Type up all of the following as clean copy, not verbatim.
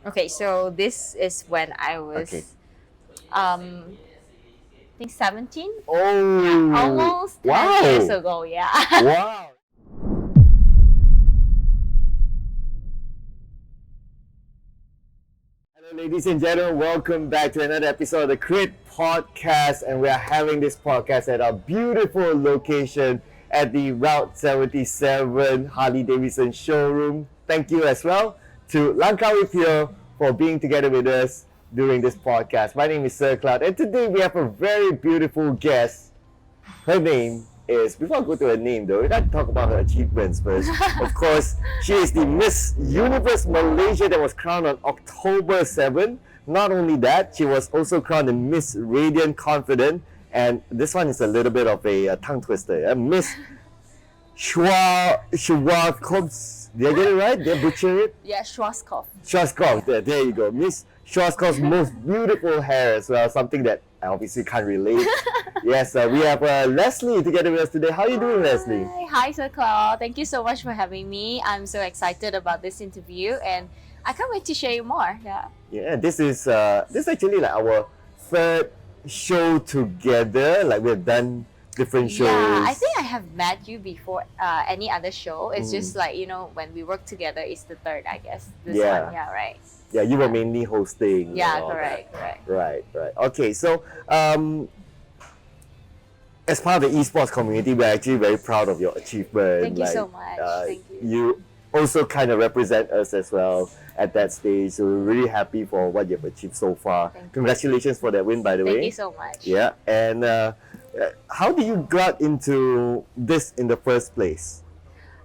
Okay, so this is when I Okay. was, I think 17. Yeah, Oh, almost 10 years wow. ago. Yeah. Wow. Hello, ladies and gentlemen. Welcome back to another episode of the Crit Podcast. And we are having this podcast at our beautiful location at the Route 77 Harley Davidson showroom. Thank you as well to Langkawi Pier for being together with us during this podcast. My name is Sir Cloud, and today we have a very beautiful guest. Her name is, before I go to her name though, we got to talk about her achievements first. Of course, she is the Miss Universe Malaysia that was crowned on October 7. Not only that, she was also crowned the Miss Radiant Confident. And this one is a little bit of a tongue twister. Miss Schwarzkopf. Did I get it right? Did I butcher it? Yeah, Schwarzkopf. Schwarzkopf, there you go. Miss Schwarzkopf's most beautiful hair as well, something that I obviously can't relate. Yes, we have Lesley together with us today. How are you doing, Lesley? Hi, Sir Claude. Thank you so much for having me. I'm so excited about this interview, and I can't wait to share you more. Yeah. Yeah, this is actually like our third show together. Like we've done different shows. Yeah, I think I have met you before any other show. It's just like, when we work together, it's the third, I guess. This Yeah. one, yeah, right. Yeah, you were mainly hosting. Yeah, and all that. correct. Right. Okay, so as part of the esports community, we're actually very proud of your achievement. Thank you so much. Thank you. You also kind of represent us as well at that stage. So we're really happy for what you've achieved so far. Thank you. Congratulations for that win, by the Thank way. you so much. Yeah, and how did you got into this in the first place?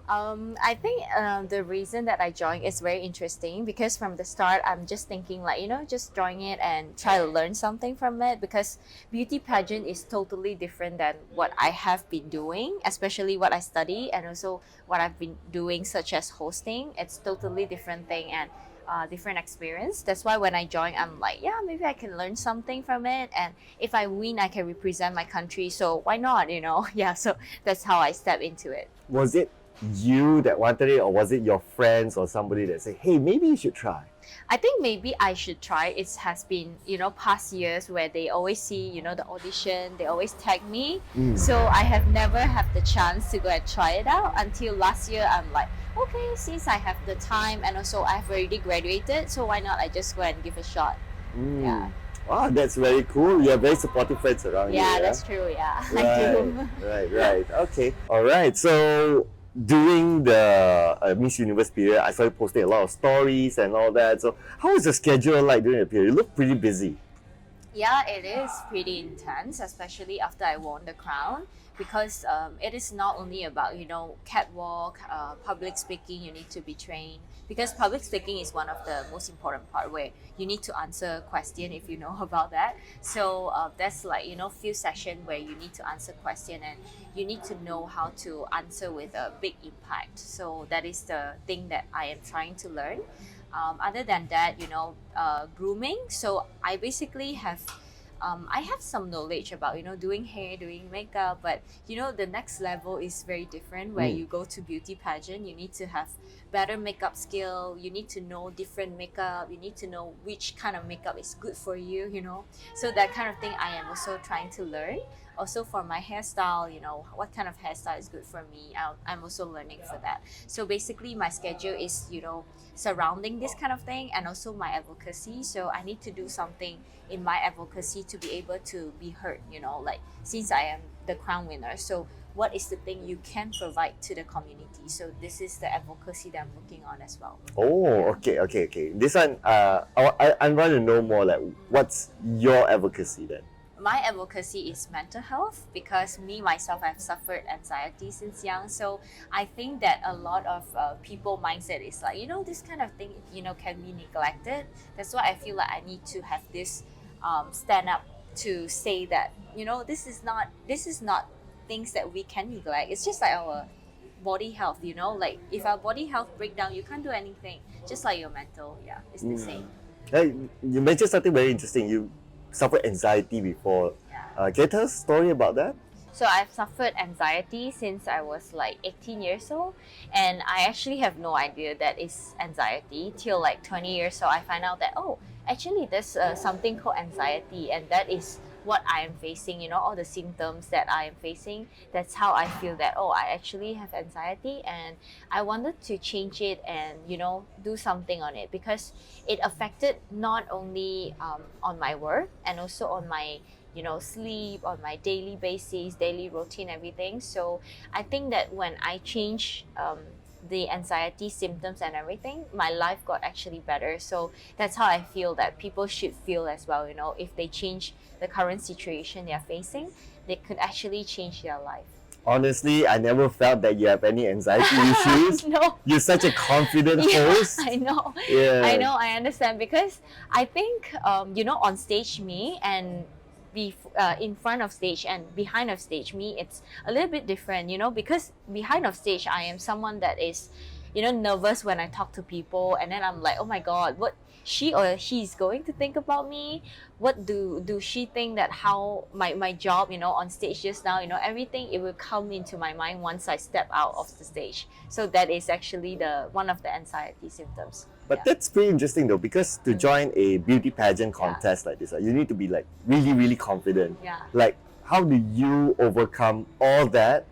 I think the reason that I joined is very interesting because from the start I'm just thinking like just join it and try to learn something from it because beauty pageant is totally different than what I have been doing, especially what I study and also what I've been doing such as hosting. It's totally different thing and different experience. That's why when I join, I'm like, yeah, maybe I can learn something from it, and if I win, I can represent my country. So why not? Yeah. So that's how I step into it. Was it you that wanted it, or was it your friends or somebody that said, "Hey, maybe you should try"? I think maybe I should try. It has been, past years where they always see, the audition, they always tag me. So I have never had the chance to go and try it out until last year. I'm like, okay, since I have the time and also I've already graduated, so why not I just go and give a shot? Yeah. Wow, that's very cool. You have very supportive friends around you. Yeah, that's true. Yeah, I do. Right. Okay. All right. So during the Miss Universe period, I saw you posting a lot of stories and all that. So how was the schedule like during the period? You look pretty busy. Yeah, it is pretty intense, especially after I won the crown, because it is not only about catwalk, public speaking. You need to be trained because public speaking is one of the most important part where you need to answer question if you know about that. So that's like few session where you need to answer question and you need to know how to answer with a big impact. So that is the thing that I am trying to learn. Other than that, grooming. So I basically have, I have some knowledge about doing hair, doing makeup, but the next level is very different. Where you go to beauty pageant, you need to have better makeup skill. You need to know different makeup. You need to know which kind of makeup is good for you. So that kind of thing I am also trying to learn. Also for my hairstyle, what kind of hairstyle is good for me. I'm also learning for that. So basically, my schedule is surrounding this kind of thing and also my advocacy. So I need to do something in my advocacy to be able to be heard, like since I am the crown winner. So what is the thing you can provide to the community? So this is the advocacy that I'm looking on as well. Oh, okay. This one, I want to know more. Like, what's your advocacy then? My advocacy is mental health because me myself I've suffered anxiety since young. So I think that a lot of people mindset is like this kind of thing can be neglected. That's why I feel like I need to have this stand up to say that this is not things that we can neglect. It's just like our body health. Like if our body health break down, you can't do anything. Just like your mental, yeah, it's the same. Hey, you mentioned something very interesting. You suffered anxiety before. Yeah. Can you tell us a story about that? So I've suffered anxiety since I was like 18 years old, and I actually have no idea that is anxiety till like 20 years old. I find out that, oh, actually there's something called anxiety, and that is what I am facing, all the symptoms that I am facing. That's how I feel that, oh, I actually have anxiety, and I wanted to change it and, do something on it, because it affected not only on my work and also on my sleep, on my daily basis, daily routine, everything. So I think that when I change the anxiety symptoms and everything, my life got actually better. So that's how I feel that people should feel as well. If they change the current situation they're facing, they could actually change their life. Honestly, I never felt that you have any anxiety issues. No. You're such a confident Yeah, host. I know. Yeah. I know, I understand, because I think, on stage me and in front of stage and behind of stage me, it's a little bit different, because behind of stage I am someone that is, nervous when I talk to people, and then I'm like, oh my god, what she or he's going to think about me, what do she think that how my job, on stage just now, everything, it will come into my mind once I step out of the stage. So that is actually the one of the anxiety symptoms. But that's pretty interesting though, because to join a beauty pageant contest like this, you need to be like really, really confident. Yeah. Like, how do you overcome all that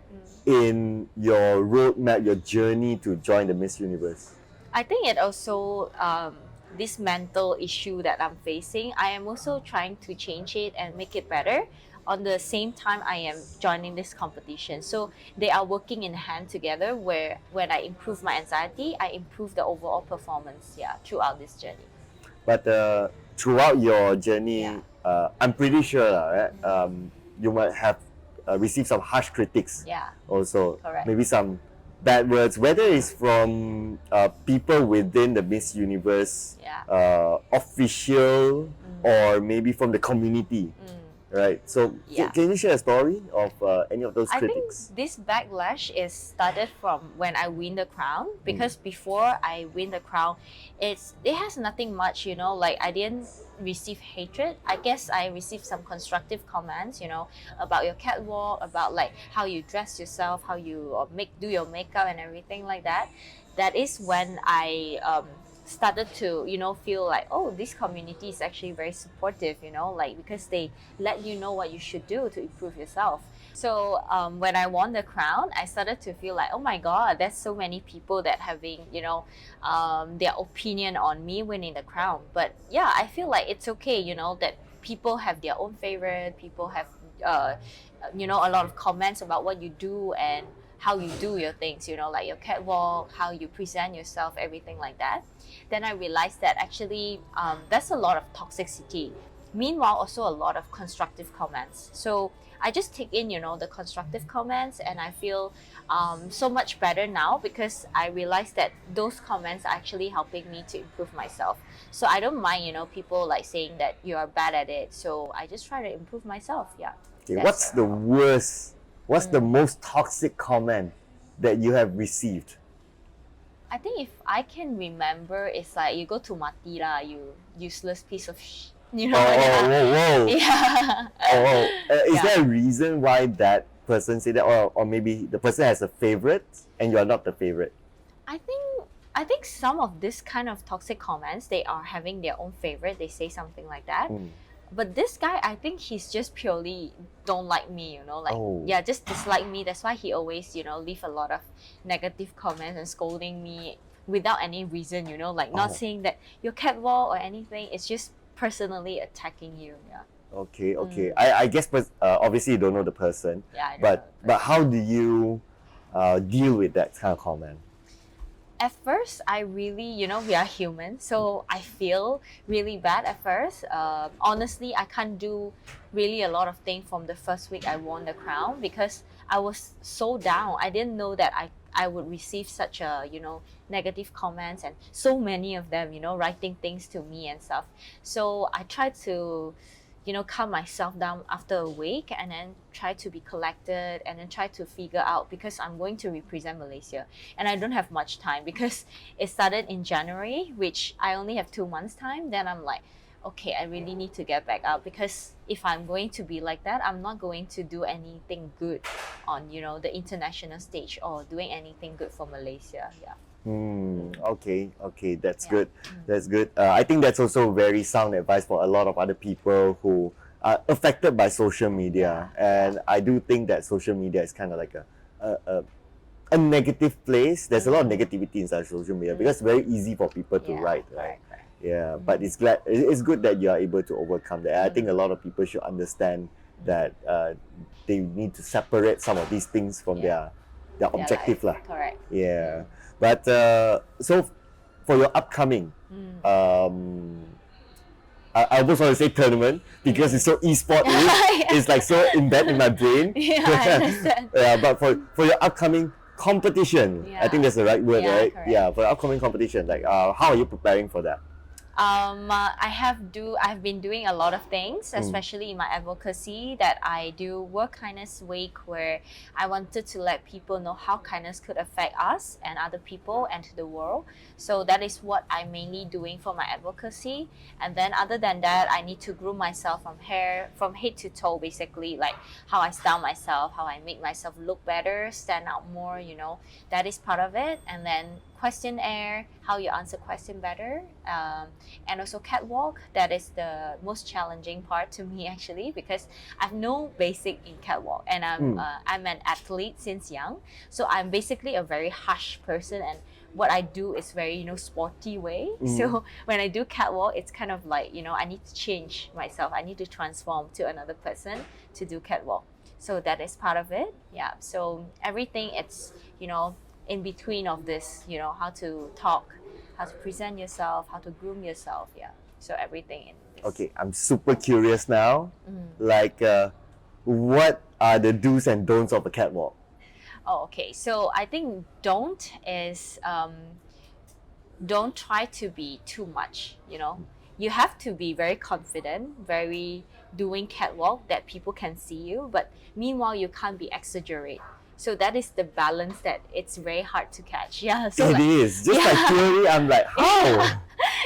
in your roadmap, your journey to join the Miss Universe? I think it also this mental issue that I'm facing, I am also trying to change it and make it better. On the same time, I am joining this competition. So they are working in hand together, where when I improve my anxiety, I improve the overall performance, throughout this journey. But throughout your journey, I'm pretty sure right? You might have received some harsh critics also. Correct. Maybe some bad words, whether it's from people within the Miss Universe official or maybe from the community. Right. So can you share a story of any of those critics? I think this backlash is started from when I win the crown, because before I win the crown, it has nothing much, like I didn't receive hatred. I guess I received some constructive comments, about your catwalk, about like how you dress yourself, how you do your makeup and everything like that. That is when I started to feel like, oh, this community is actually very supportive, like because they let you know what you should do to improve yourself. So when I won the crown, I started to feel like, oh my god, there's so many people that having their opinion on me winning the crown. But yeah, I feel like it's okay, that people have their own favorite, people have a lot of comments about what you do and how you do your things, like your catwalk, how you present yourself, everything like that. Then I realized that actually there's a lot of toxicity. Meanwhile, also a lot of constructive comments. So I just take in, the constructive comments, and I feel so much better now, because I realized that those comments are actually helping me to improve myself. So I don't mind, people like saying that you are bad at it. So I just try to improve myself. Yeah. Okay, what's the worst? What's the most toxic comment that you have received? I think if I can remember, it's like, you go to mati lah, you useless piece of Whoa. Yeah. Is there a reason why that person said that, or maybe the person has a favorite and you're not the favorite? I think some of this kind of toxic comments, they are having their own favorite. They say something like that. But this guy, I think he's just purely don't like me, just dislike me. That's why he always, leave a lot of negative comments and scolding me without any reason, not saying that your catwalk or anything. It's just personally attacking you. Yeah. Okay. I guess, obviously you don't know the person. Yeah, I don't but how do you deal with that kind of comment? At first, I really, we are human, so I feel really bad at first. Honestly, I can't do really a lot of things from the first week I won the crown, because I was so down. I didn't know that I would receive such a, negative comments, and so many of them, writing things to me and stuff. So I tried to, calm myself down after a week, and then try to be collected, and then try to figure out, because I'm going to represent Malaysia and I don't have much time, because it started in January, which I only have 2 months time. Then I'm like, okay, I really need to get back out, because if I'm going to be like that, I'm not going to do anything good on, the international stage, or doing anything good for Malaysia. Yeah. Okay, that's Yeah. good. That's good. I think that's also very sound advice for a lot of other people who are affected by social media. And I do think that social media is kind of like a negative place. There's a lot of negativity inside social media because it's very easy for people to write, right? Correct. Yeah, but it's good that you are able to overcome that. I think a lot of people should understand that they need to separate some of these things from their objective lah. Correct. Yeah, but so for your upcoming, I almost want to say tournament because it's so e-sport. It's like so embedded in my brain. Yeah, I understand. Yeah, but for your upcoming competition, I think that's the right word, right? Correct. Yeah, for your upcoming competition, like how are you preparing for that? I've been doing a lot of things, especially in my advocacy, that I do World Kindness Week, where I wanted to let people know how kindness could affect us and other people and to the world. So that is what I'm mainly doing for my advocacy. And then other than that, I need to groom myself from head to toe, basically, like how I style myself, how I make myself look better, stand out more, that is part of it. And then questionnaire, how you answer question better, and also catwalk. That is the most challenging part to me, actually, because I have no basic in catwalk, and I'm an athlete since young, so I'm basically a very harsh person, and what I do is very sporty way. So when I do catwalk, it's kind of like I need to change myself, I need to transform to another person to do catwalk. So that is part of it. Yeah, so everything, it's in between of this, how to talk, how to present yourself, how to groom yourself. Yeah, so everything in this. Okay, I'm super curious now. Like, what are the do's and don'ts of a catwalk? Oh, okay. So I think don't try to be too much. You have to be very confident, very doing catwalk that people can see you, but meanwhile you can't be exaggerate. So that is the balance that it's very hard to catch. Yeah, so It is. Just like theory, I'm like, how?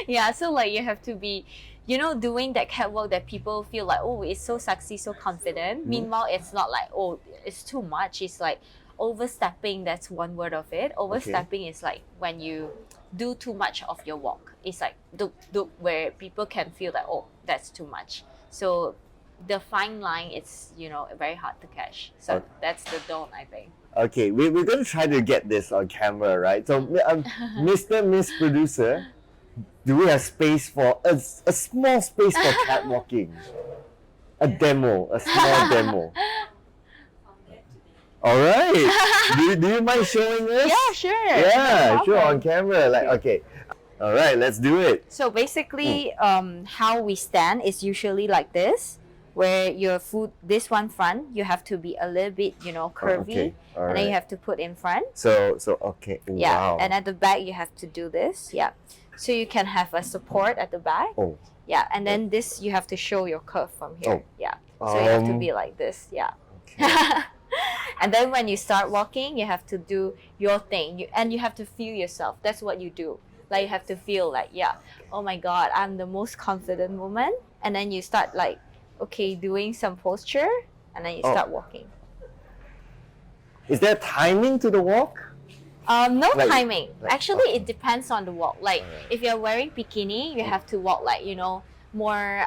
Yeah, so like you have to be, doing that catwalk that people feel like, oh, it's so sexy, so confident. Meanwhile, it's not like, oh, it's too much. It's like overstepping. That's one word of it. Overstepping is like when you do too much of your walk. It's like where people can feel that, oh, that's too much. So the fine line, it's very hard to catch. So that's the don't, I think. Okay, we're going to try to get this on camera, right? So, Mr. Miss Producer, do we have space for a small space for catwalking? A small demo. All right. Do you mind showing us? Yeah, sure. Yeah, No sure, problem. on camera. Like, okay. All right, let's do it. So basically, how we stand is usually like this, where your foot, this one front, you have to be a little bit, curvy, okay. All and then you right. have to put in front. So okay. Yeah, Wow. and at the back you have to do this. Yeah, so you can have a support at the back. Oh. Yeah, and then this you have to show your curve from here. Oh. Yeah, so you have to be like this. Yeah. Okay. And then when you start walking, you have to do your thing, and you have to feel yourself. That's what you do. Like you have to feel like, yeah, oh my God, I'm the most confident woman. And then you start like, okay, doing some posture, and then you start walking. Is there timing to the walk? No Like- timing. like- Actually, it depends on the walk. Like if you're wearing bikini, you have to walk like, more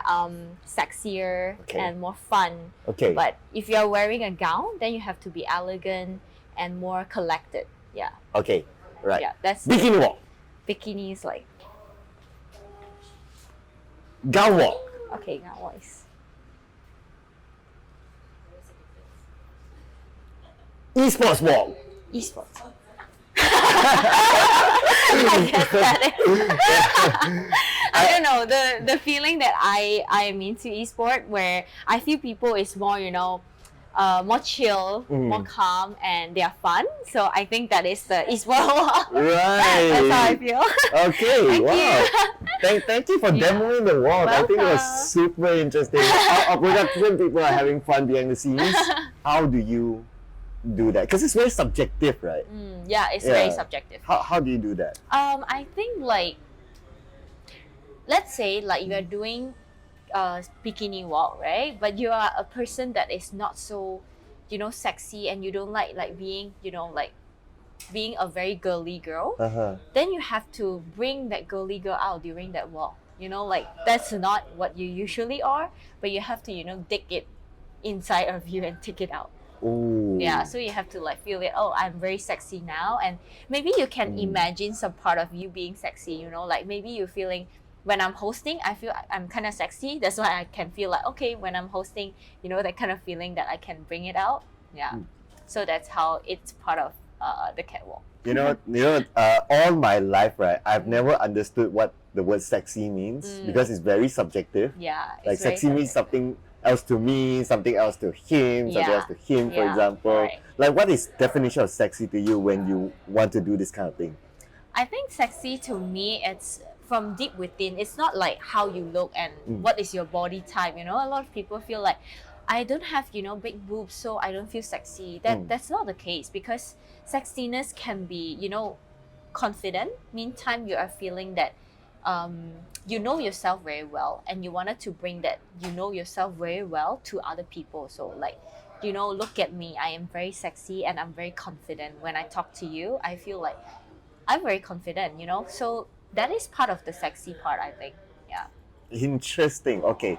sexier Okay. and more fun. Okay. But if you're wearing a gown, then you have to be elegant and more collected. Yeah. Okay. Right. Yeah, that's Bikini walk. bikini is like, Gown walk. okay, gown voice. Esports walk. Esports. I guess that is. I don't know, the feeling that I am into esport, where I feel people is more, more chill, more calm, and they are fun. So I think that is the esport walk. Right. That's how I feel. Okay. Thank wow. you. Thank you for demoing the walk. I think it was Welcome. super interesting. Our production people are having fun behind the scenes. How do you do that? Because it's very subjective, right? Yeah, it's very subjective. How do you do that? I think like, let's say like you are doing bikini walk, right? But you are a person that is not so, sexy, and you don't like being, being a very girly girl. Then you have to bring that girly girl out during that walk. Like that's not what you usually are, but you have to, dig it inside of you and take it out. Ooh. Yeah, so you have to like feel it. Oh, I'm very sexy now, and maybe you can imagine some part of you being sexy. Like maybe you're feeling when I'm hosting, I feel I'm kind of sexy. That's why I can feel like okay, when I'm hosting, that kind of feeling that I can bring it out. Yeah, so that's how it's part of the catwalk. All my life, right, I've never understood what the word sexy means because it's very subjective. Yeah, Like it's very sexy means something else to me, something else to him, something else to him, for example. Right. Like, what is definition of sexy to you when you want to do this kind of thing? I think sexy to me, it's from deep within. It's not like how you look and what is your body type. A lot of people feel like I don't have big boobs, so I don't feel sexy. That's not the case, because sexiness can be confident. Meantime, you are feeling that you know yourself very well, and you wanted to bring that yourself very well to other people. So like, look at me, I am very sexy and I'm very confident. When I talk to you, I feel like I'm very confident, so that is part of the sexy part, I think. Yeah. Interesting. Okay.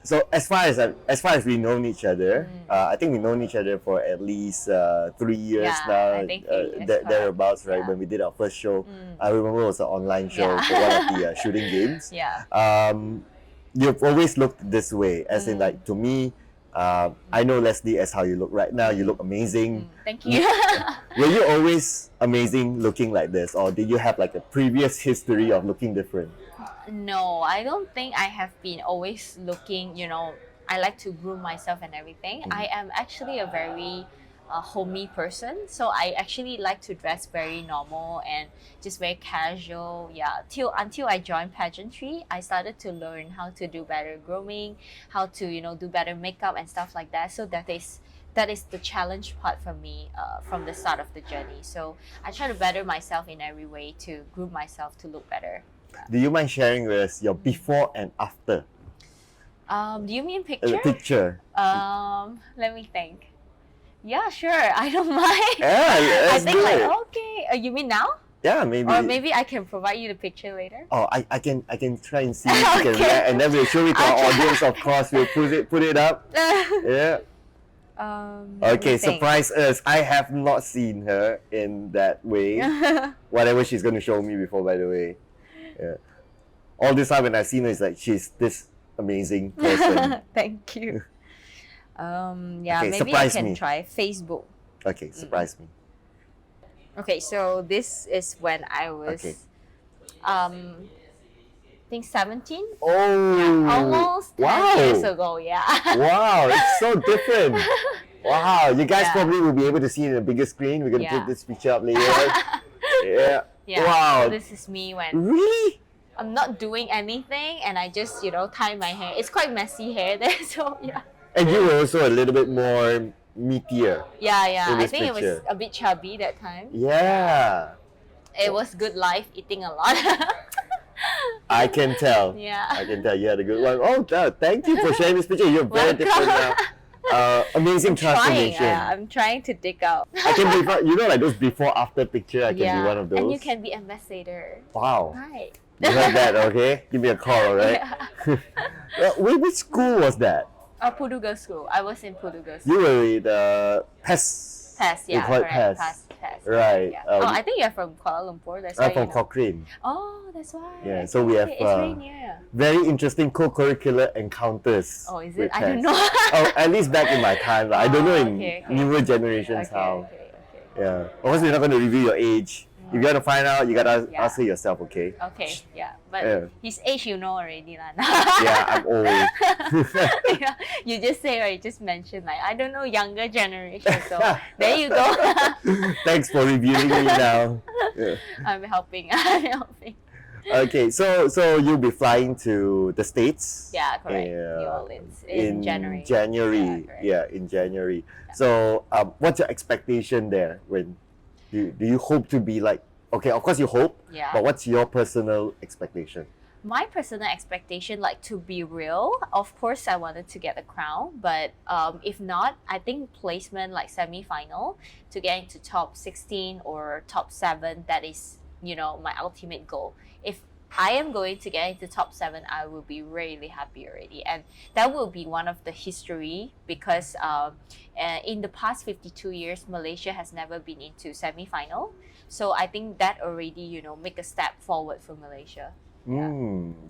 So as far as we known each other, I think we've known each other for at least 3 years now. I think 3 years, thereabouts, right? Yeah. When we did our first show, I remember it was an online show for one of the shooting games. Yeah. You've always looked this way, as in like to me. I know Lesley as how you look right now. You look amazing. Thank you. Were you always amazing looking like this, or did you have like a previous history of looking different? No, I don't think I have been always looking, I like to groom myself and everything. I am actually a very homey person, so I actually like to dress very normal and just very casual. Yeah, until I joined pageantry, I started to learn how to do better grooming, how to do better makeup and stuff like that. So that is the challenge part for me from the start of the journey. So I try to better myself in every way to groom myself to look better. Do you mind sharing with us your before and after? Do you mean picture? Picture. Let me think. Yeah, sure. I don't mind. Yeah, I think like okay. You mean now? Yeah, maybe. Or maybe I can provide you the picture later. Oh, I can try and see if you can react, and then we'll show it to our audience. Of course, we'll put it up. Yeah. Okay, surprise us. I have not seen her in that way. Whatever she's going to show me before, by the way. Yeah. All this time when I've seen her, it's like she's this amazing person. Thank you. Yeah, Okay, maybe I surprise can me. try Facebook. Okay, surprise me. Okay, so this is when I was, I think 17. Oh, Yeah, almost 10 years ago. Yeah. Wow, it's so different. Wow, you guys Yeah. probably will be able to see it in a bigger screen. We're gonna Yeah. put this picture up later. Yeah. Yeah. Wow. So this is me when Really? I'm not doing anything and I just, tie my hair. It's quite messy hair there, so yeah. And you were also a little bit more meatier. Yeah. In I this think it was picture. a bit chubby that time. Yeah. It was good life, eating a lot. I can tell. Yeah. I can tell you had a good one. Oh, thank you for sharing this picture. You're very different now. Amazing transformation. I'm trying to dig out. I can be, like those before after picture. I can be one of those. And you can be ambassador. Wow. Right. You heard that, okay? Give me a call, alright? Yeah. Which school was that? Pudu Girls School. I was in Pudu Girls School. You were with PES. PES, You yeah, call it correct. PES. PES. Right. Yeah. I think you're from Kuala Lumpur. That's why I'm from you know. Cochrane. Oh, that's why. Yeah, so we have it's very near. very interesting co-curricular encounters. Oh, is with it? I don't PES. know. Oh, at least back in my time. I don't know in okay. newer generations how. Okay. Yeah. Of course, we're not going to reveal your age. If you want to find out, you got to Yeah. answer yourself, okay? Okay, yeah. But Yeah. his age you know already lah. Yeah, I'm old. Yeah, you just say, right? You just mention like I don't know younger generation. So there you go. Thanks for revealing me now. Yeah. I'm helping. I'm helping. Okay, so you'll be flying to the States? Yeah, correct. New Orleans in January. Yeah, Yeah, in January. So, what's your expectation there? When do you hope to be like? Okay, of course you hope. Yeah. But what's your personal expectation? My personal expectation, like to be real, of course I wanted to get a crown, but if not, I think placement like semi-final to get into top 16 or top 7, that is, my ultimate goal. If I am going to get into top 7, I will be really happy already, and that will be one of the history because in the past 52 years, Malaysia has never been into semi-final. So I think that already, make a step forward for Malaysia. Yeah.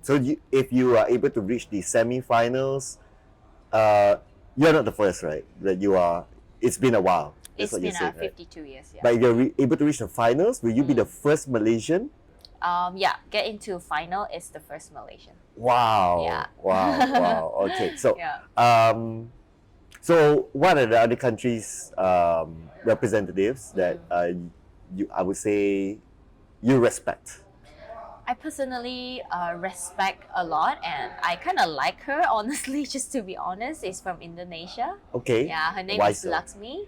So if you are able to reach the semi-finals, you're not the first, right? That you are. It's been a while. That's It's what you're been saying, right? 52 years, yeah. But if you're able to reach the finals, will you be the first Malaysian? Yeah, get into final is the first Malaysian. Wow! Yeah. Wow! Okay, so Yeah. so what are the other countries' representatives that I would say you respect? I personally respect a lot, and I kind of like her, honestly, just to be honest. Is from Indonesia. Okay. Yeah, her name Why is so? Laxmi.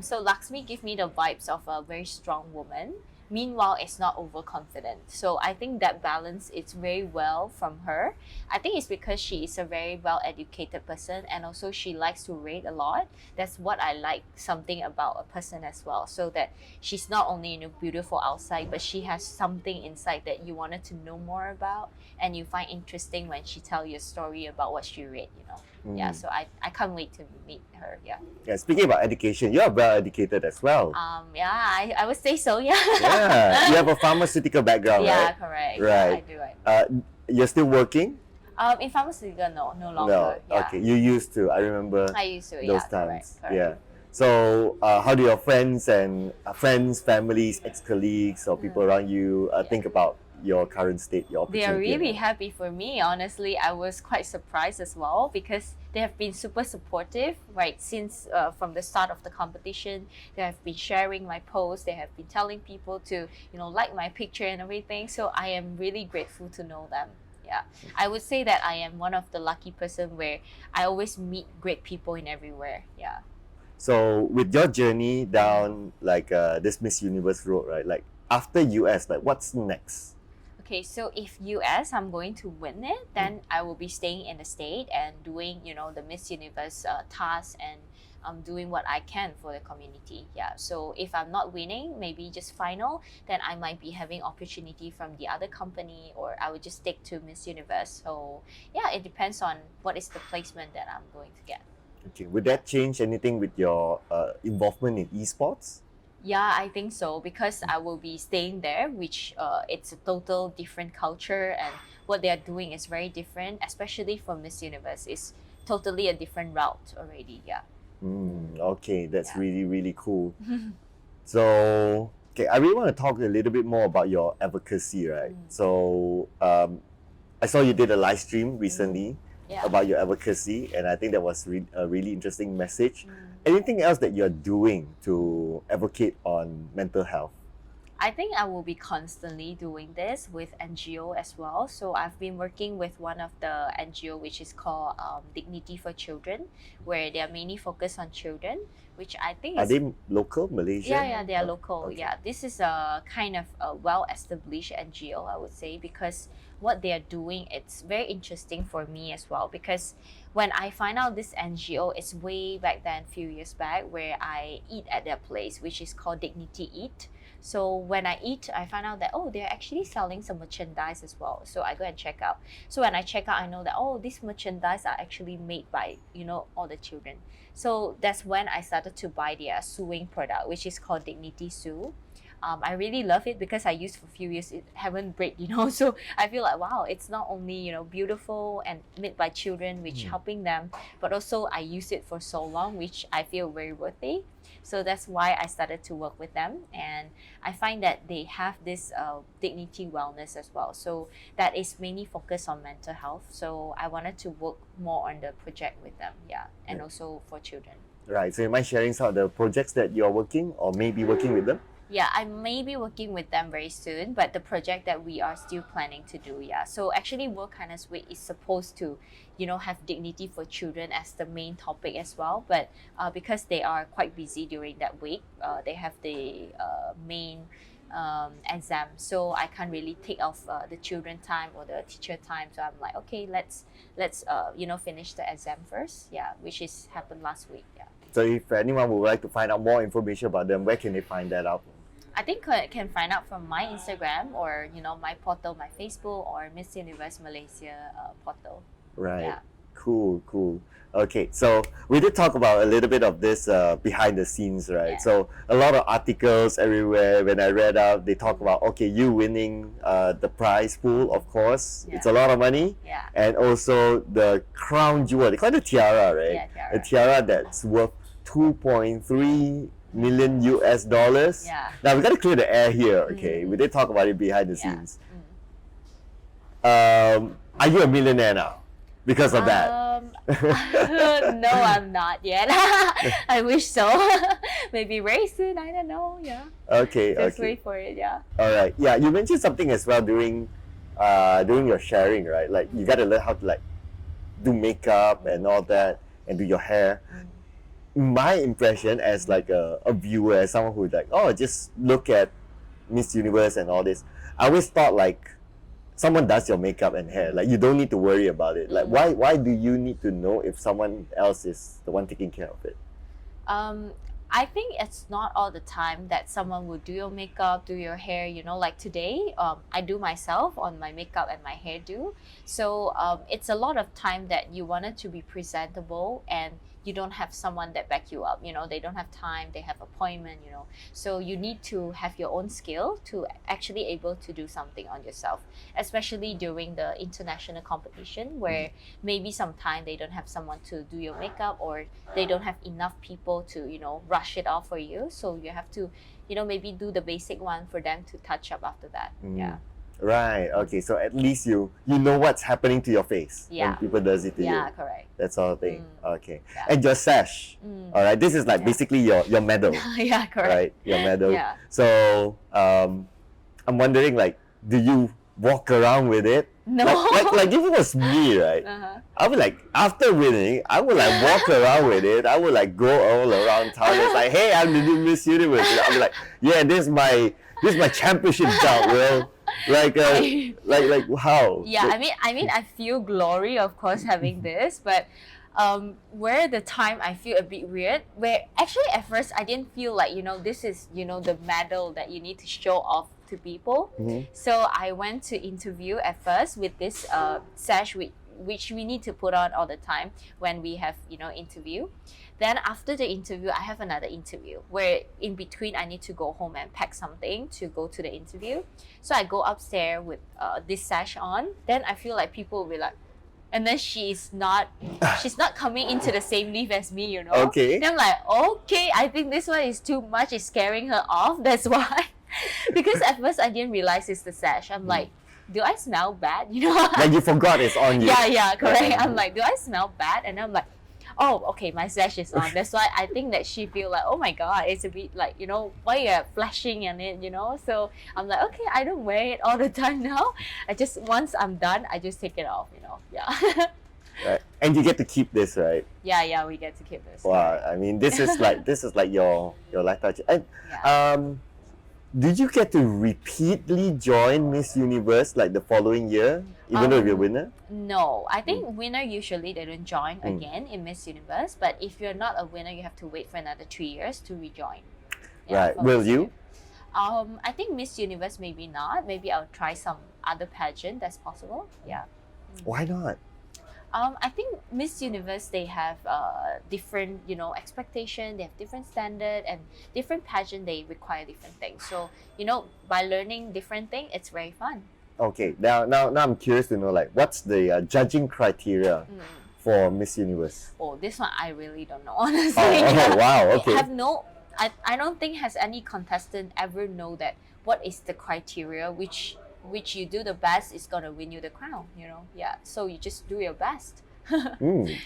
So Laxmi give me the vibes of a very strong woman. Meanwhile, it's not overconfident. So I think that balance is very well from her. I think it's because she is a very well educated person, and also she likes to read a lot. That's what I like something about a person as well. So that she's not only beautiful outside, but she has something inside that you wanted to know more about, and you find interesting when she tell you a story about what she read. Yeah. So I can't wait to meet her. Yeah. Yeah. Speaking about education, you are well educated as well. Yeah, I would say so. Yeah. Yeah. You have a pharmaceutical background, Yeah, right? correct. Right. Yeah, I do. You're still working? In pharmaceutical, no longer. No. Yeah. Okay. You used to. I remember I used to. those Yeah, times. correct. Yeah. So, how do your friends and families, ex-colleagues, or people around you think about your current state, your They opportunity? are really happy for me. Honestly, I was quite surprised as well because they have been super supportive, right? Since from the start of the competition, they have been sharing my posts. They have been telling people to, like my picture and everything. So I am really grateful to know them. Yeah, I would say that I am one of the lucky person where I always meet great people in everywhere. Yeah. So, with your journey down like this Miss Universe road, right? Like after US, like what's next? Okay, so if US, I'm going to win it, then I will be staying in the state and doing, the Miss Universe task and doing what I can for the community. Yeah. So if I'm not winning, maybe just final, then I might be having opportunity from the other company, or I would just stick to Miss Universe. So yeah, it depends on what is the placement that I'm going to get. Okay. Would that change anything with your involvement in esports? Yeah, I think so because I will be staying there, which it's a total different culture, and what they are doing is very different, especially for Miss Universe. It's totally a different route already. Yeah. Okay, that's Yeah. really, really cool. So, okay, I really want to talk a little bit more about your advocacy, right? So, I saw you did a live stream recently Yeah. about your advocacy, and I think that was a really interesting message. Anything else that you're doing to advocate on mental health? I think I will be constantly doing this with NGO as well. So I've been working with one of the NGO which is called Dignity for Children, where they are mainly focused on children, which I think Are is they local, Malaysian? yeah, they are local. Okay. Yeah, this is a kind of a well-established NGO, I would say, because what they are doing, it's very interesting for me as well. Because when I find out this NGO, it's way back then, few years back, where I eat at their place, which is called Dignity Eat. So when I eat, I find out that they're actually selling some merchandise as well. So I go and check out. So when I check out, I know that these merchandise are actually made by all the children. So that's when I started to buy their sewing product, which is called Dignity Sew. I really love it because I used for a few years, it haven't break, so I feel like wow, it's not only beautiful and made by children, which helping them, but also I use it for so long, which I feel very worthy. So that's why I started to work with them, and I find that they have this dignity wellness as well. So that is mainly focused on mental health. So I wanted to work more on the project with them, and also for children. Right. So, am I sharing some of the projects that you're working or maybe working with them? Yeah, I may be working with them very soon, but the project that we are still planning to do, So actually, World Kindness Week is supposed to, have dignity for children as the main topic as well. But because they are quite busy during that week, they have the main exam, so I can't really take off the children time or the teacher time. So I'm like, okay, let's finish the exam first. Yeah, which is happened last week. Yeah. So if anyone would like to find out more information about them, where can they find that out? I think can find out from my Instagram or my portal, my Facebook, or Miss Universe Malaysia portal. Right. Yeah. Cool. Okay, so we did talk about a little bit of this behind the scenes, right? Yeah. So a lot of articles everywhere. When I read out, they talk about you winning the prize pool. Of course, Yeah. it's a lot of money, Yeah. and also the crown jewel. They call it the tiara, right? Yeah, tiara. A tiara that's worth $2.3 million US. Yeah. Now we gotta clear the air here. Okay, we did talk about it behind the Yeah. scenes. Are you a millionaire now because of that? No, I'm not yet. I wish so. Maybe very soon. I don't know. Yeah. Okay. Just wait for it. Yeah. All right. Yeah, you mentioned something as well during your sharing, right? Like you gotta learn how to like do makeup and all that, and do your hair. My impression as like a viewer, as someone who's like, just look at Miss Universe and all this, I always thought like someone does your makeup and hair. Like you don't need to worry about it. Like why do you need to know if someone else is the one taking care of it? I think it's not all the time that someone will do your makeup, do your hair. Like today, I do myself on my makeup and my hairdo. So it's a lot of time that you wanted to be presentable and you don't have someone that back you up. They don't have time, they have appointment, So you need to have your own skill to actually able to do something on yourself, especially during the international competition where maybe sometime they don't have someone to do your makeup or they don't have enough people to, rush it off for you. So you have to, maybe do the basic one for them to touch up after that. Yeah. Right. Okay. So at least you know what's happening to your face when people does it to you. Yeah, correct. That sort of thing. Okay. Yeah. And your sash. All right. This is like basically your medal. Yeah, correct. Right. Your medal. Yeah. So I'm wondering, like, do you walk around with it? No. Like if it was me, right? I would like after winning, I would like walk around with it. I would like go all around town. It's like, hey, I'm the new Miss Universe. And I'll be like, yeah, this is my championship belt, bro. Like how? Yeah, I mean, I feel glory, of course, having this, but where the time I feel a bit weird, where actually at first I didn't feel like this is the medal that you need to show off to people. So I went to interview at first with this sash which we need to put on all the time when we have interview. Then after the interview, I have another interview where in between I need to go home and pack something to go to the interview. So I go upstairs with this sash on. Then I feel like people will be like, and then she's not coming into the same lift as me, Okay. Then I'm like, okay, I think this one is too much. It's scaring her off. That's why. Because at first I didn't realize it's the sash. I'm like, do I smell bad? Like you forgot it's on you. Yeah, correct. I'm like, do I smell bad? And I'm like, oh, okay, my sash is on. That's why I think that she feel like, oh my god, it's a bit like, why you're flashing in it, So I'm like, okay, I don't wear it all the time now. Once I'm done, I just take it off, Yeah. Right. And you get to keep this, right? Yeah, we get to keep this. Wow, I mean, this is like your life touch. And did you get to repeatedly join Miss Universe like the following year, even though you're a winner? No, I think winner usually they don't join again in Miss Universe. But if you're not a winner, you have to wait for another 3 years to rejoin. Right. Will you? I think Miss Universe maybe not. Maybe I'll try some other pageant that's possible. Yeah. Why not? I think Miss Universe, they have different, expectation. They have different standard, and different pageant, they require different things. So, by learning different thing, it's very fun. Okay, now I'm curious to know, like, what's the judging criteria for Miss Universe? Oh, this one I really don't know, honestly. Oh, wow, okay. I don't think has any contestant ever know that what is the criteria which you do the best is gonna win you the crown, Yeah. So you just do your best.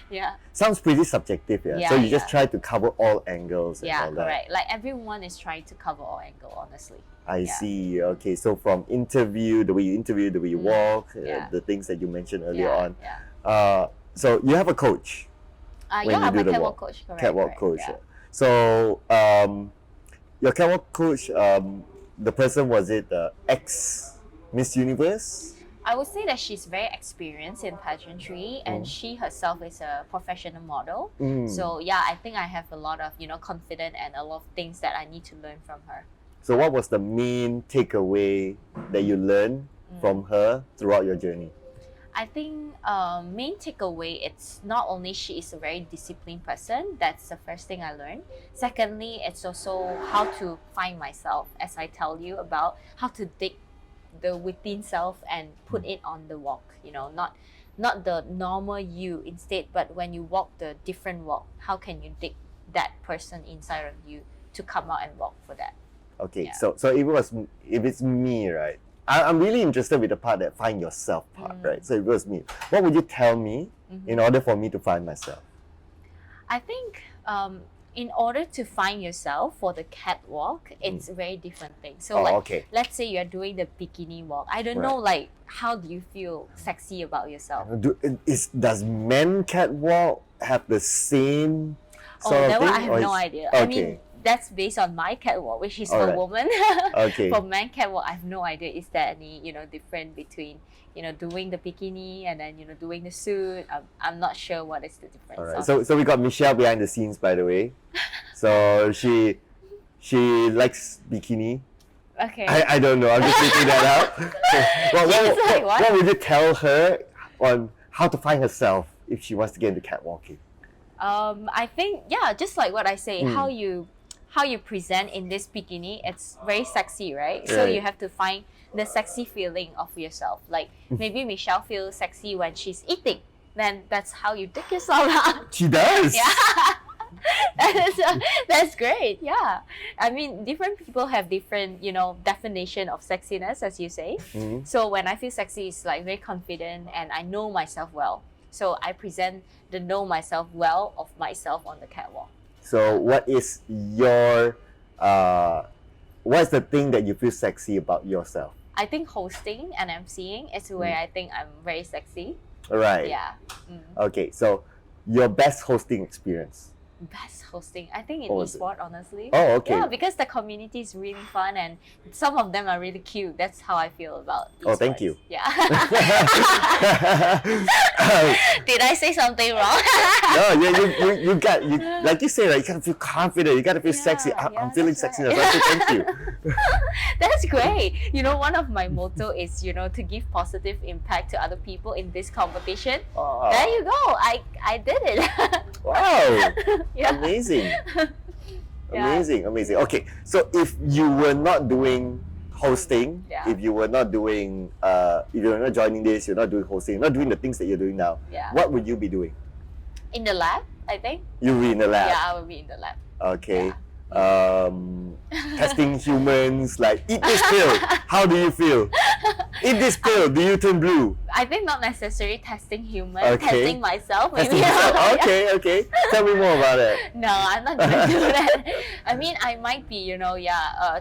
Yeah. Sounds pretty subjective, yeah. So you just try to cover all angles and all that. Correct. Like everyone is trying to cover all angles, honestly. I see. Okay, so from interview, the way you interview, the way you walk, the things that you mentioned earlier on. Yeah. So you have a coach. I'm a catwalk coach. Correct. Catwalk coach. Yeah. So your catwalk coach, the person, was it ex Miss Universe? I would say that she's very experienced in pageantry, and she herself is a professional model. So yeah, I think I have a lot of confidence and a lot of things that I need to learn from her. So what was the main takeaway that you learned from her throughout your journey? I think main takeaway, it's not only she is a very disciplined person. That's the first thing I learned. Secondly, it's also how to find myself, as I tell you about how to dig the within self and put it on the walk. Not the normal you instead, but when you walk the different walk, how can you dig that person inside of you to come out and walk for that? Okay, Yeah. so if it's me, right? I'm really interested with the part that find yourself part, right? So if it was me, what would you tell me in order for me to find myself? I think in order to find yourself for the catwalk, it's a very different thing. So Okay. let's say you're doing the bikini walk. I don't know, like, how do you feel sexy about yourself? Does men catwalk have the same sort of That thing? one I have no idea. Okay. I mean, that's based on my catwalk, which is for Alright. women. Okay. For man catwalk, I have no idea. Is there any difference between doing the bikini and then doing the suit? I'm not sure what is the difference. Alright. So we got Michelle behind the scenes, by the way. So she likes bikini. Okay. I don't know. I'm just making that up. So, what would you tell her on how to find herself if she wants to get into catwalking? I think, yeah, just like what I say, how you present in this bikini, it's very sexy, right? So Right. you have to find the sexy feeling of yourself. Like maybe Michelle feels sexy when she's eating, then that's how you dig yourself out. She does. Yeah. That's great. Yeah, I mean, different people have different definition of sexiness, as you say. So when I feel sexy, it's like very confident and I know myself well. So I present the know myself well of myself on the catwalk. So what is your what's the thing that you feel sexy about yourself? I think hosting and emceeing is where I think I'm very sexy. Right. Yeah. Okay, so your best hosting experience. Best hosting, I think in What was it? esport, honestly. Oh, okay. Yeah, because the community is really fun and some of them are really cute. That's how I feel about esports. Oh, thank you. Yeah. Did I say something wrong? No, you got like you say, right? You gotta feel confident. You gotta feel sexy. I'm feeling that's sexy. right. That's why I say thank you. That's great. One of my motto is, to give positive impact to other people in this competition. Oh, There you go. I did it. wow, Yeah. amazing, Yeah. amazing. Okay, so if you were not doing hosting, Yeah. if you were not doing, if you're not joining this, you're not doing hosting, you're not doing the things that you're doing now, Yeah. what would you be doing? In the lab, I think. You'll be in the lab. Yeah, I will be in the lab. Okay. Testing humans, like eat this pill. How do you feel? Eat this pill. Do you turn blue? I think not necessarily testing humans, Okay. testing myself. Testing Maybe. yourself. Okay. Tell me more about it. No, I'm not gonna do that. I mean, I might be,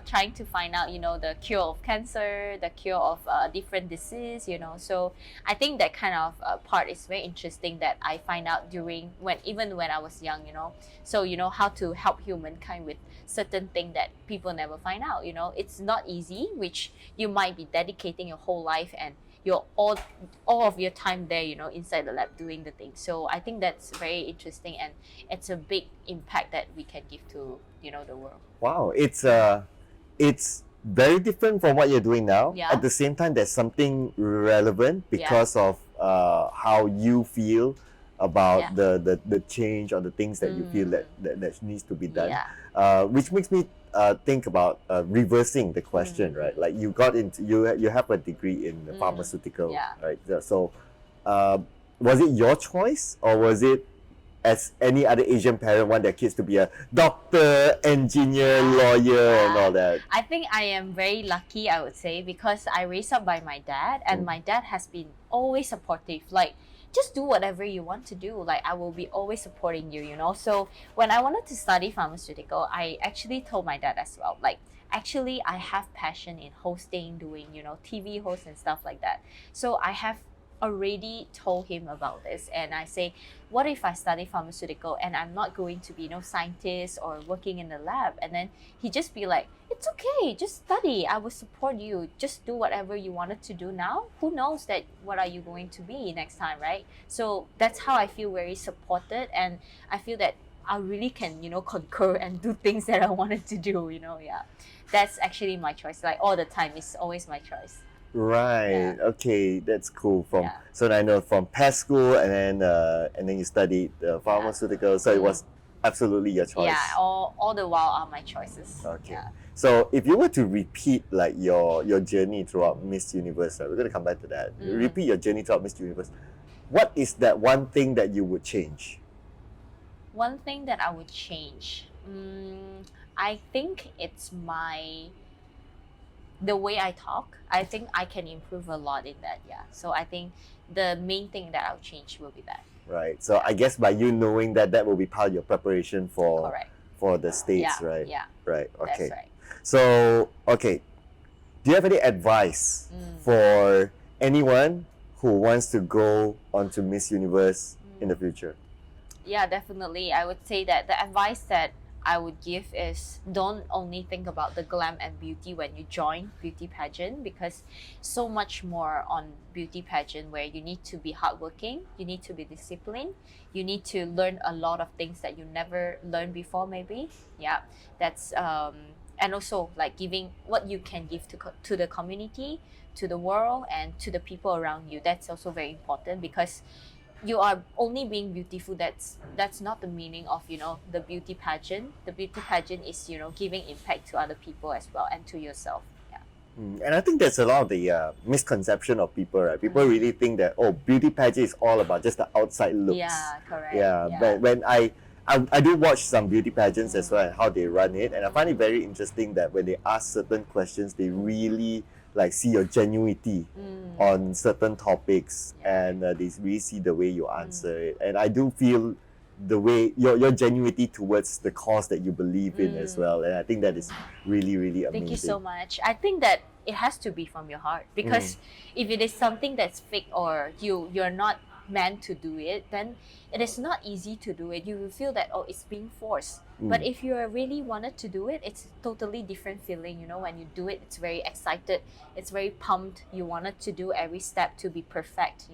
trying to find out, the cure of cancer, the cure of different disease, So I think that kind of part is very interesting that I find out even when I was young, So how to help humankind with certain thing that people never find out. It's not easy, which you might be dedicating your whole life and your all of your time there, inside the lab doing the thing. So I think that's very interesting and it's a big impact that we can give to the world. Wow, it's very different from what you're doing now. Yeah. At the same time, there's something relevant because of how you feel about the change or the things that you feel that needs to be done. Yeah. Which makes me think about reversing the question, right? Like you got into you have a degree in the pharmaceutical, right? So, was it your choice or was it, as any other Asian parent, want their kids to be a doctor, engineer, lawyer, and all that? I think I am very lucky, I would say, because I raised up by my dad, and my dad has been always supportive. Like, just do whatever you want to do. Like, I will be always supporting you, So when I wanted to study pharmaceutical, I actually told my dad as well. Like, actually, I have passion in hosting, doing, TV hosts and stuff like that. So I have already told him about this, and I say, what if I study pharmaceutical and I'm not going to be scientist or working in the lab? And then he just be like, it's okay, just study, I will support you, just do whatever you wanted to do now. Who knows that what are you going to be next time, right? So that's how I feel very supported, and I feel that I really can concur and do things that I wanted to do. Yeah, that's actually my choice. Like all the time, it's always my choice. Right. Yeah. Okay, that's cool. Yeah. So I know from past school and then you studied pharmaceutical. So it was absolutely your choice. Yeah, all the while are my choices. Okay. Yeah. So if you were to repeat like your journey throughout Miss Universe, right, we're gonna come back to that. Repeat your journey throughout Miss Universe. What is that one thing that you would change? One thing that I would change, I think it's the way I talk. I think I can improve a lot in that. Yeah. So I think the main thing that I'll change will be that. Right. So I guess by you knowing that will be part of your preparation for Correct. for the States, Yeah. right? Yeah. Right. Okay. That's right. So, okay, do you have any advice for anyone who wants to go onto Miss Universe in the future? Yeah, definitely. I would say that the advice that I would give is, don't only think about the glam and beauty when you join beauty pageant, because so much more on beauty pageant, where you need to be hardworking, you need to be disciplined, you need to learn a lot of things that you never learned before maybe. Yeah, that's and also like giving what you can give to the community, to the world, and to the people around you. That's also very important, because you are only being beautiful. That's not the meaning of the beauty pageant. The beauty pageant is giving impact to other people as well, and to yourself. Yeah. And I think there's a lot of the misconception of people, right? People really think that beauty pageant is all about just the outside looks. Yeah, correct. Yeah, but when I do watch some beauty pageants as well and how they run it, and I find it very interesting that when they ask certain questions, they really like see your genuinity on certain topics, and they really see the way you answer it. And I do feel the way your genuinity towards the cause that you believe in as well, and I think that is really, really amazing. Thank you so much. I think that it has to be from your heart, because if it is something that's fake, or you're not meant to do it, then it is not easy to do it. You will feel that it's being forced. But if you really wanted to do it, it's totally different feeling. When you do it, it's very excited, it's very pumped. You wanted to do every step to be perfect,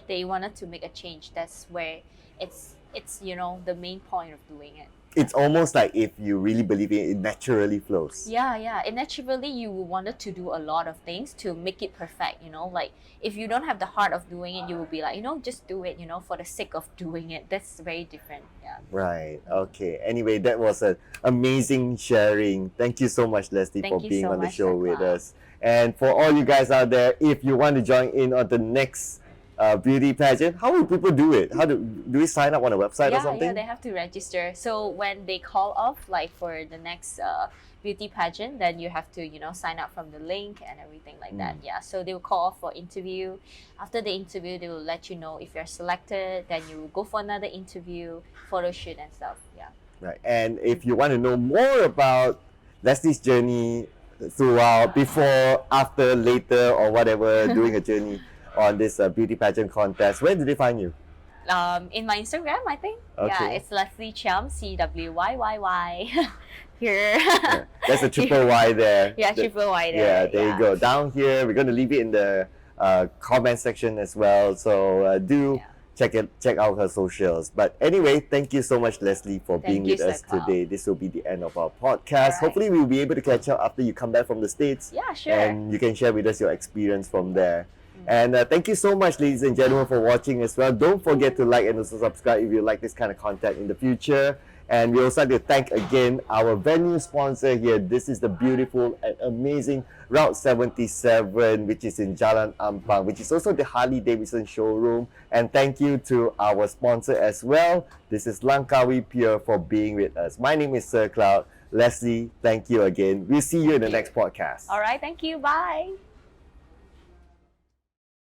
that you wanted to make a change. That's where it's the main point of doing it. It's almost like if you really believe in it, it naturally flows. Yeah. And naturally, you wanted to do a lot of things to make it perfect. Like if you don't have the heart of doing it, you will be like, just do it. For the sake of doing it. That's very different. Yeah. Right. Okay. Anyway, that was an amazing sharing. Thank you so much, Lesley, Thank for you being so on the much, show with Shoutout. us. And for all you guys out there, if you want to join in on the next beauty pageant, how will people do it? How do we sign up on a website or something? Yeah, they have to register. So when they call off, like for the next beauty pageant, then you have to sign up from the link and everything like that. Yeah, so they will call off for interview. After the interview, they will let you know if you're selected. Then you will go for another interview, photo shoot and stuff. Yeah. Right. And if you want to know more about Lesley's journey throughout, before, after, later, or whatever, doing a journey on this beauty pageant contest, where did they find you? In my Instagram, I think. Okay. Yeah, it's Lesley Cheam, CWYYY. Here. Yeah, that's a triple Y there. Yeah, triple Y there. Yeah, there you go. Down here, we're going to leave it in the comment section as well. So check out her socials. But anyway, thank you so much, Lesley, for being with us today. This will be the end of our podcast. Right. Hopefully, we'll be able to catch up after you come back from the States. Yeah, sure. And you can share with us your experience from there. And thank you so much, ladies and gentlemen, for watching as well. Don't forget to like and also subscribe if you like this kind of content in the future. And we also like to thank again our venue sponsor here. This is the beautiful and amazing Route 77, which is in Jalan Ampang, which is also the Harley Davidson showroom. And thank you to our sponsor as well. This is Langkawi Pier for being with us. My name is Sir Cloud. Lesley, thank you again. We'll see you in the next podcast. All right, thank you. Bye.